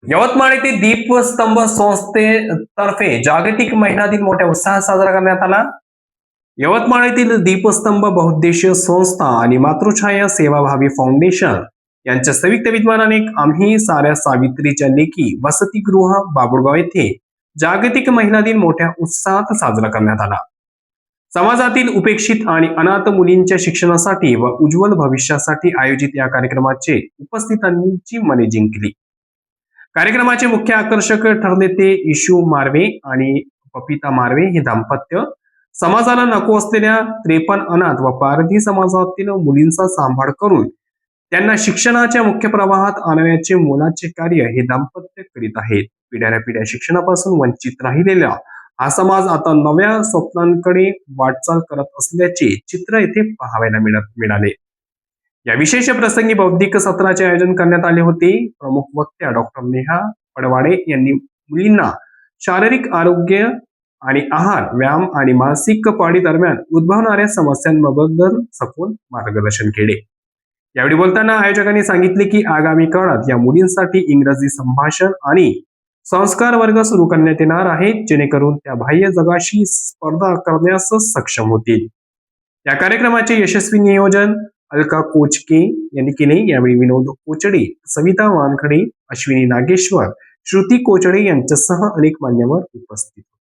यवतमाळ येथे दीपस्तंभ संस्थेतर्फे जागतिक महिला दिन मोठ्या उत्साहात साजरा करण्यात आला. यवतमाळ येथील दीपस्तंभ बहुउद्देशीय संस्था आणि मातृछाया सेवाभावी फाउंडेशन यांच्या संयुक्त विद्यमानाने आम्ही साऱ्या सावित्रीच्या लेकी वसतिगृह बाबुळगाव येथे जागतिक महिला दिन मोठ्या उत्साहात साजरा करण्यात आला. समाजातील उपेक्षित आणि अनाथ मुलींच्या शिक्षणासाठी व उज्ज्वल भविष्यासाठी आयोजित या कार्यक्रमाचे उपस्थितांची मने जिंकली. कार्यक्रमाचे मुख्य आकर्षक ठरले ते इशू मार्वे आणि पपिता मार्वे हे दाम्पत्य. समाजाला नको असलेल्या 53 अनाथ व पारधी समाजातील मुलींचा सांभाळ करून त्यांना शिक्षणाच्या मुख्य प्रवाहात आणण्याचे मोलाचे कार्य हे दाम्पत्य करीत आहेत. पिढ्यानपिढ्या शिक्षणापासून वंचित राहिलेला हा समाज आता नव्या स्वप्नांकडे वाटचाल करत असल्याचे चित्र येथे पाहायला मिळाले. या विशेष प्रसंगी बौद्धिक सत्राचे आयोजन करण्यात आले होते. प्रमुख वक्त्या डॉक्टर नेहा पडवाडे यांनी मुलींना शारीरिक आरोग्य आणि आहार, व्यायाम आणि मासिक पाळी दरम्यान उद्भवणाऱ्या समस्यांबद्दल सखोल मार्गदर्शन केले. यावेळी बोलताना आयोजकांनी सांगितले की आगामी काळात या मुलींसाठी इंग्रजी संभाषण आणि संस्कार वर्ग सुरू करण्यात येणार आहेत, जेणेकरून त्या बाह्य जगाशी स्पर्धा करण्यास सक्षम होतील. या कार्यक्रमाचे यशस्वी नियोजन अलका कोचके यांनी केले. यावेळी विनोद कोचडे, सविता वानखडे, अश्विनी नागेश्वर, श्रुती कोचडे यांच्यासह अनेक मान्यवर उपस्थित होते.